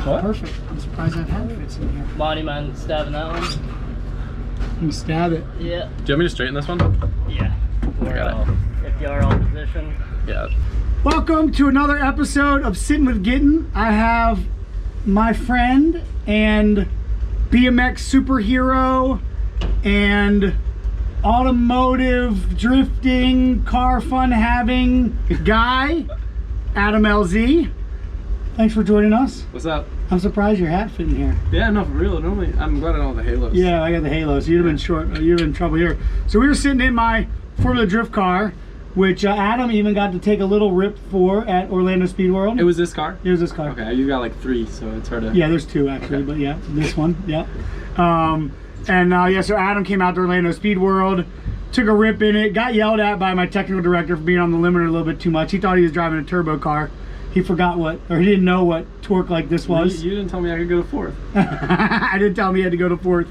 What? Perfect. I'm surprised that hat fits in here. Monty, mind stabbing that one? Let me stab it. Yeah. Do you want me to straighten this one? Yeah. If you are on position. Yeah. Welcome to another episode of Sittin with Gittin. I have my friend and BMX superhero and automotive drifting car fun having guy, Adam LZ. Thanks for joining us. What's up? I'm surprised your hat fit in here. Yeah, no, for real. Normally, I'm glad I don't have the halos. Yeah, I got the halo, so you'd have been short. You'd have been in trouble here. So we were sitting in my Formula Drift car, which Adam even got to take a little rip for at Orlando Speed World. It was this car? It was this car. Okay, you got like 3, so it's hard to... Yeah, there's 2 actually, Okay. but yeah, this one, yeah. Yeah, so Adam came out to Orlando Speed World, took a rip in it, got yelled at by my technical director for being on the limiter a little bit too much. He thought he was driving a turbo car. He forgot what, or he didn't know what torque like this was. You didn't tell me I could go to 4th. I didn't tell him he had to go to 4th.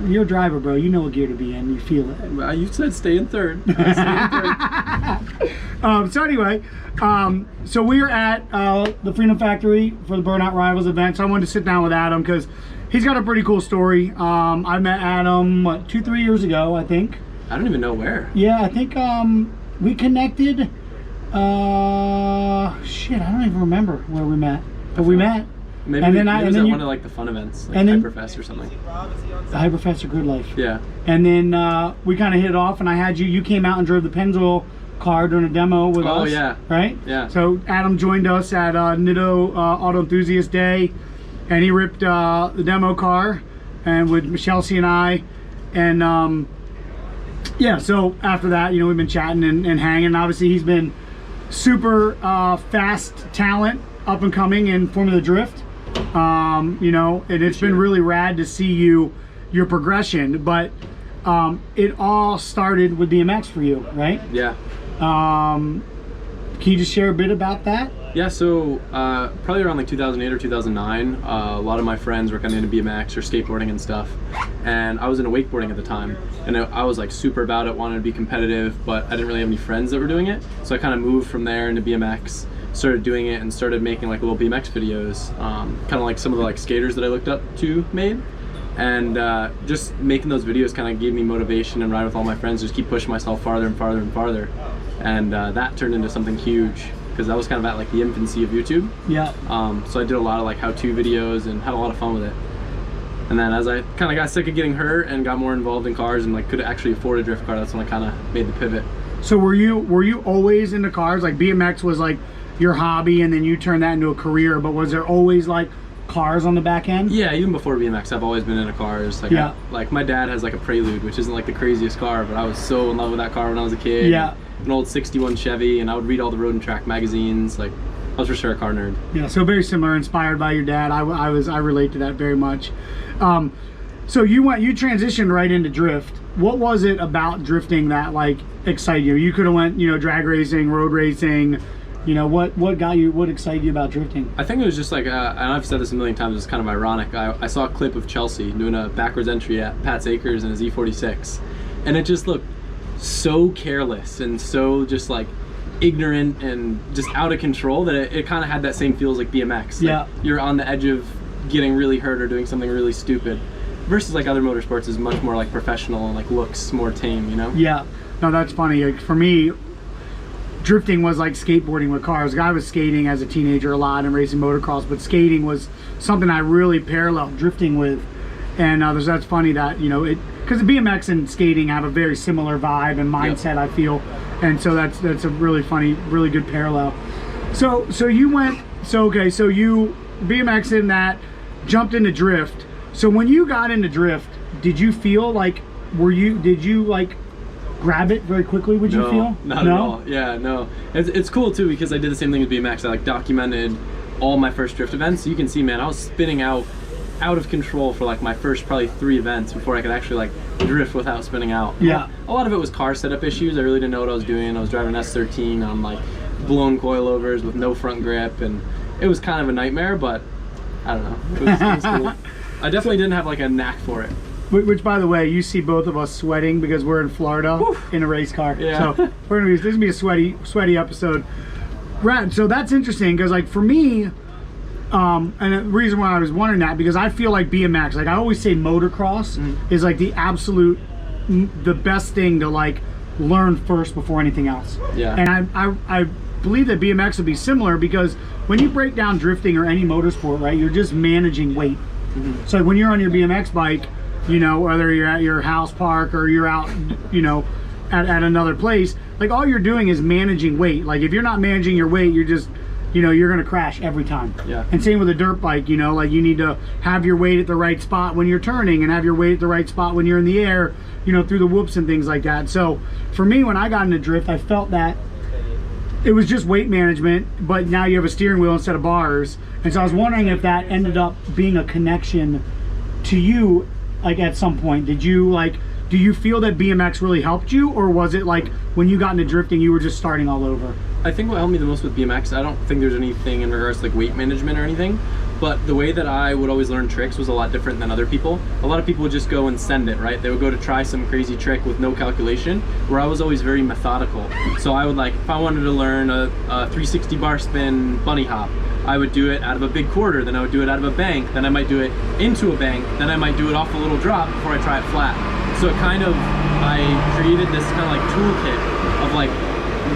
You're a driver, bro. You know what gear to be in. You feel it. Well, you said stay in 3rd. So anyway, so we are at the Freedom Factory for the Burnout Rivals event. So I wanted to sit down with Adam because he's got a pretty cool story. I met Adam, what, 2-3 years ago, I think. I don't even know where. Yeah, I think we connected. Shit, I don't even remember where we met. But we met. Maybe, and then maybe I, it was and then at you, one of like the fun events, like and then- Hyperfest or something. the Hyperfest or Good Life. Yeah. And then we kind of hit it off, and I had you came out and drove the Pennzoil car during a demo with us. Oh, yeah. Right? Yeah. So Adam joined us at Nitto Auto Enthusiast Day, and he ripped the demo car, and with Chelsea and I, and yeah, so after that, you know, we've been chatting and hanging. Obviously, he's been super fast talent, up and coming in Formula Drift. You know, and it's been really rad to see your progression, but it all started with BMX for you, right? Yeah. Can you just share a bit about that? Yeah, so probably around like 2008 or 2009, a lot of my friends were kind of into BMX or skateboarding and stuff, and I was into wakeboarding at the time, and I was like super about it, wanted to be competitive, but I didn't really have any friends that were doing it, so I kind of moved from there into BMX, started doing it, and started making like little BMX videos, kind of like some of the like skaters that I looked up to made, and just making those videos kind of gave me motivation and ride with all my friends, just keep pushing myself farther and farther and farther, and that turned into something huge. Because that was kind of at like the infancy of YouTube. Yeah. So I did a lot of like how-to videos and had a lot of fun with it. And then as I kind of got sick of getting hurt and got more involved in cars and like could actually afford a drift car, that's when I kind of made the pivot. So were you always into cars? Like BMX was like your hobby, and then you turned that into a career. But was there always like cars on the back end? Yeah, even before BMX, I've always been into cars. Like, Yeah. like my dad has like a Prelude, which isn't like the craziest car, but I was so in love with that car when I was a kid. Yeah. An old 61 Chevy, and I would read all the Road and Track magazines. Like, I was for sure a car nerd. Yeah, so very similar, inspired by your dad. I relate to that very much. So you transitioned right into drift. What was it about drifting that like excited you? You could have went, you know, drag racing, road racing. You know, what excited you about drifting? I think it was just like, and I've said this a million times, it's kind of ironic. I saw a clip of Chelsea doing a backwards entry at Pat's Acres in his E46, and it just looked so careless and so just like ignorant and just out of control that it kind of had that same feel as like BMX. Like, Yeah. you're on the edge of getting really hurt or doing something really stupid, versus like other motorsports is much more like professional and like looks more tame, you know? Yeah, no, that's funny. Like, for me, drifting was like skateboarding with cars. I was skating as a teenager a lot and racing motocross, but skating was something I really paralleled drifting with. And that's funny that, you know, because BMX and skating have a very similar vibe and mindset, I feel, and so that's a really funny, really good parallel. So you went, so you BMX in that, jumped into drift. So when you got into drift, did you feel like, did you like grab it very quickly? Would you feel? Not at all. Yeah, no. It's cool too because I did the same thing with BMX. I like documented all my first drift events. So you can see, man, I was spinning out of control for like my first probably 3 events before I could actually like drift without spinning out. Yeah. A lot of it was car setup issues. I really didn't know what I was doing. I was driving an S13 on like blown coilovers with no front grip, and it was kind of a nightmare, but I don't know. It was cool. I definitely didn't have like a knack for it. Which, by the way, you see both of us sweating because we're in Florida. Woo. In a race car. Yeah. So this is gonna be a sweaty episode. Right. So that's interesting because, like, for me, And the reason why I was wondering that, because I feel like BMX, like I always say motocross is like the absolute, the best thing to like learn first before anything else. Yeah. And I believe that BMX would be similar, because when you break down drifting or any motorsport, right, you're just managing weight. So when you're on your BMX bike, you know, whether you're at your house park or you're out, you know, at another place, like all you're doing is managing weight. Like if you're not managing your weight, you're just, you know, you're gonna crash every time. Yeah. And same with a dirt bike, you know, like you need to have your weight at the right spot when you're turning, and have your weight at the right spot when you're in the air, you know, through the whoops and things like that. So for me, when I got into drift, I felt that it was just weight management, but now you have a steering wheel instead of bars. And so I was wondering if that ended up being a connection to you, like at some point. Did you like, do you feel that BMX really helped you, or was it like when you got into drifting, you were just starting all over? I think what helped me the most with BMX, I don't think there's anything in regards to like weight management or anything, but the way that I would always learn tricks was a lot different than other people. A lot of people would just go and send it, right? They would go to try some crazy trick with no calculation, where I was always very methodical. So I would like, if I wanted to learn a 360 bar spin bunny hop, I would do it out of a big quarter, then I would do it out of a bank, then I might do it into a bank, then I might do it off a little drop before I try it flat. So it kind of, I created this kind of like toolkit of like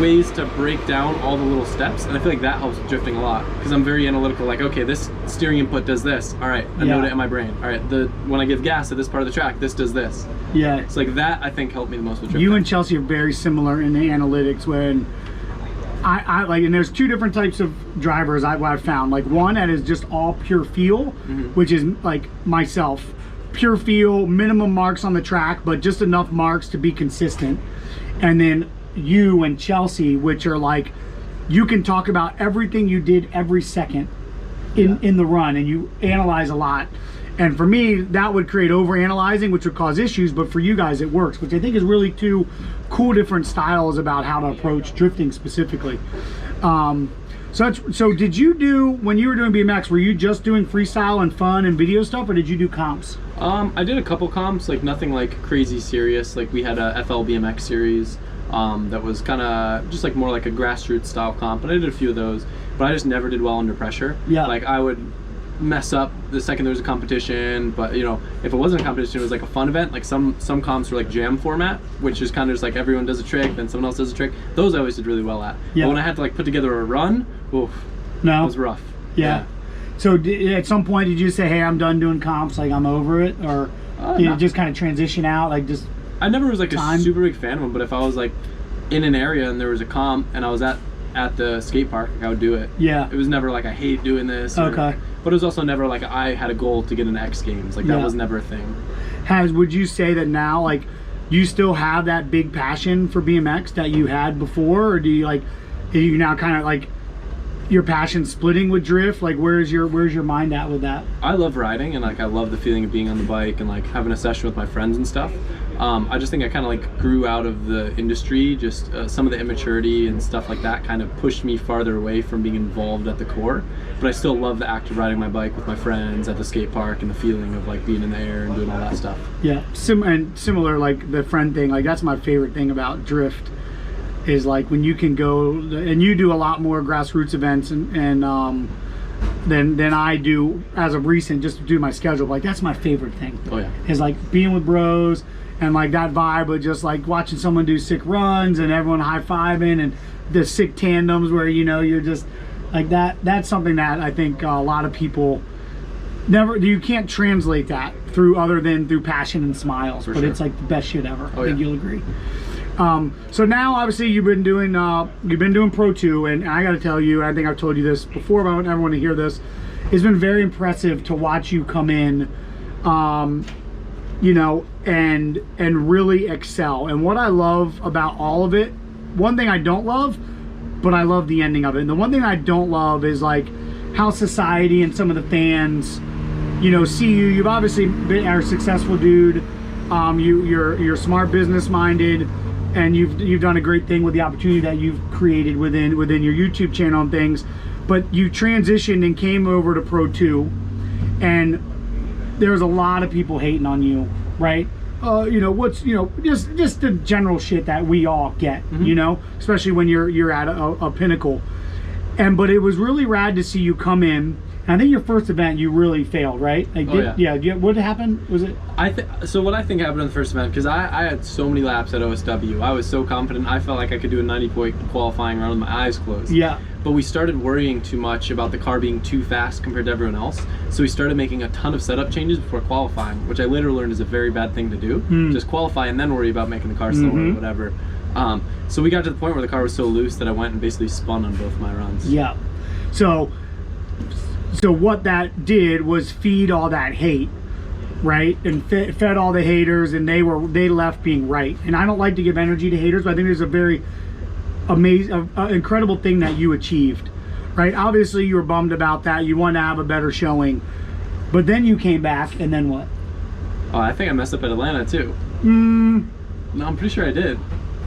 ways to break down all the little steps, and I feel like that helps with drifting a lot, because I'm very analytical. Like, okay, this steering input does this, all right, I note it in my brain. All right, when I give gas to this part of the track, this does this. Yeah. It's like that, I think, helped me the most with drifting. You and Chelsea are very similar in the analytics. When I like, and there's two different types of drivers I've found. Like one that is just all pure feel, which is like myself, pure feel, minimum marks on the track, but just enough marks to be consistent. And then you and Chelsea, which are like, you can talk about everything you did every second in the run, and you analyze a lot. And for me, that would create over analyzing, which would cause issues, but for you guys it works, which I think is really two cool different styles about how to approach drifting specifically. So did you do, when you were doing BMX, were you just doing freestyle and fun and video stuff, or did you do comps? I did a couple comps, like nothing like crazy serious. Like we had a FL BMX series that was kind of just like more like a grassroots style comp, and I did a few of those, but I just never did well under pressure. Yeah. Like I would mess up the second there was a competition, but you know, if it wasn't a competition, it was like a fun event. Like some comps were like jam format, which is kind of just like everyone does a trick, then someone else does a trick. Those I always did really well at. Yeah. But when I had to like put together a run, oof, No. it was rough. Yeah. So at some point, did you say, hey, I'm done doing comps, like I'm over it, or did you just kind of transition out, like just I never was like time? a super big fan of them, but if I was like in an area and there was a comp and I was at the skate park, I would do it. Yeah. It was never like I hate doing this. Okay. But it was also never like I had a goal to get an X Games. Like that was never a thing. Would you say that now, like, you still have that big passion for BMX that you had before, or do you like, are you now kind of like your passion splitting with drift? Like where's your mind at with that? I love riding, and like I love the feeling of being on the bike and like having a session with my friends and stuff. I just think I kind of like grew out of the industry. Just some of the immaturity and stuff like that kind of pushed me farther away from being involved at the core. But I still love the act of riding my bike with my friends at the skate park and the feeling of like being in the air and doing all that stuff. Yeah, similar, like the friend thing. Like that's my favorite thing about drift, is like when you can go, and you do a lot more grassroots events and than I do as of recent, just to do my schedule. Like that's my favorite thing. Oh yeah. Is like being with bros and like that vibe of just like watching someone do sick runs and everyone high-fiving and the sick tandems where, you know, you're just like that. That's something that I think a lot of people you can't translate that through other than through passion and smiles. But it's like the best shit ever. I think you'll agree. So now obviously you've been doing Pro 2, and I got to tell you, I think I've told you this before, but I want everyone to hear this. It's been very impressive to watch you come in, you know, and really excel. And what I love about all of it, one thing I don't love, but I love the ending of it. And the one thing I don't love is like how society and some of the fans, you know, see you. You've obviously been a successful dude. You're smart, business minded, and you've done a great thing with the opportunity that you've created within your YouTube channel and things. But you transitioned and came over to Pro 2, and there's a lot of people hating on you, right? You know, just the general shit that we all get, you know, especially when you're at a pinnacle. But it was really rad to see you come in And I think your first event you really failed, right? Like, yeah. What happened? Was it? So what I think happened in the first event, because I had so many laps at OSW, I was so confident. I felt like I could do a 90-point qualifying run with my eyes closed. Yeah. But we started worrying too much about the car being too fast compared to everyone else. So we started making a ton of setup changes before qualifying, which I later learned is a very bad thing to do. Just qualify and then worry about making the car slower or whatever. So we got to the point where the car was so loose that I went and basically spun on both my runs. Yeah. So what that did was feed all that hate, right? And fed all the haters, and they left being right. And I don't like to give energy to haters, but I think there's a very amazing, incredible thing that you achieved, right? Obviously, you were bummed about that. You wanted to have a better showing, but then you came back, and then what? Oh, I think I messed up at Atlanta too. No, I'm pretty sure I did.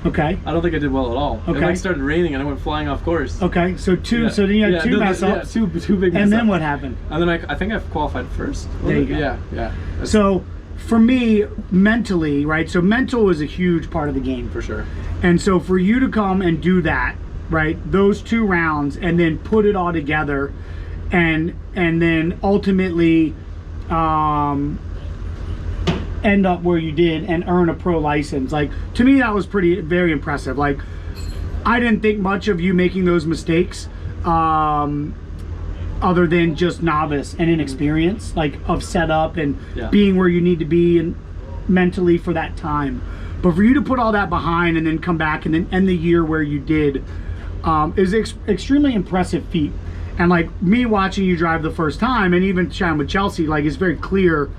Okay. I don't think I did well at all. Okay. It like started raining and I went flying off course. Okay, so so then you had two mess ups. Two big mess And then ups. what happened? And then I think I qualified first. There you go. Yeah. So for me, mentally, right? So mental is a huge part of the game. For sure. And so for you to come and do that, right? Those 2 rounds and then put it all together and then ultimately end up where you did and earn a pro license. Like, to me, that was very impressive. Like, I didn't think much of you making those mistakes other than just novice and inexperience, like of setup and being where you need to be and mentally for that time. But for you to put all that behind and then come back and then end the year where you did is extremely impressive feat. And like me watching you drive the first time and even chatting with Chelsea, like, it's very clear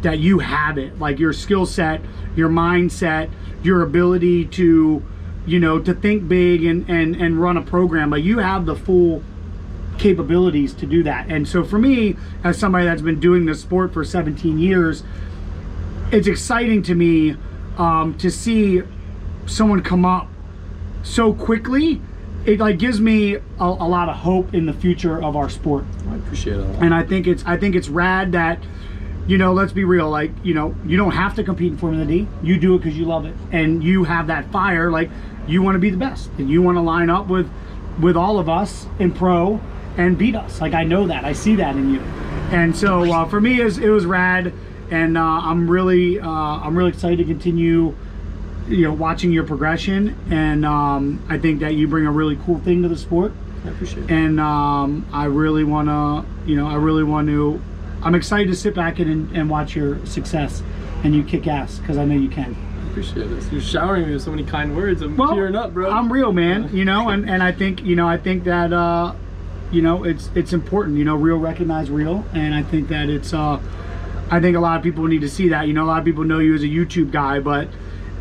that you have it, like your skill set, your mindset, your ability to, to think big and run a program. Like, you have the full capabilities to do that. And so for me, as somebody that's been doing this sport for 17 years, it's exciting to me to see someone come up so quickly. It like gives me a lot of hope in the future of our sport. I appreciate it. And I think it's rad that, let's be real, like, you don't have to compete in Formula D. You do it because you love it. And you have that fire, like, you want to be the best. And you want to line up with all of us in pro and beat us. Like, I know that. I see that in you. And so for me, it was rad. And I'm really excited to continue, watching your progression. And I think that you bring a really cool thing to the sport. I appreciate it. And I really want to, I'm excited to sit back and watch your success and you kick ass, because I know you can. I appreciate this. You're showering me with so many kind words. I'm tearing up, bro. I'm real, man. And I think that it's important. Real recognize real, and I think that it's I think a lot of people need to see that. A lot of people know you as a YouTube guy, but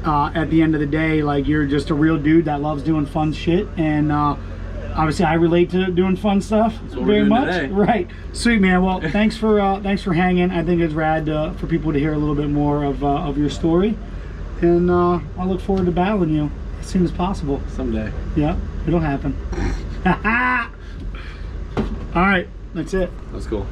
at the end of the day, like, you're just a real dude that loves doing fun shit. And obviously, I relate to doing fun stuff very much. Today. Right, sweet, man. Well, thanks for hanging. I think it's rad for people to hear a little bit more of your story, and I look forward to battling you as soon as possible. Someday. Yeah, it'll happen. All right, that's it. That's cool.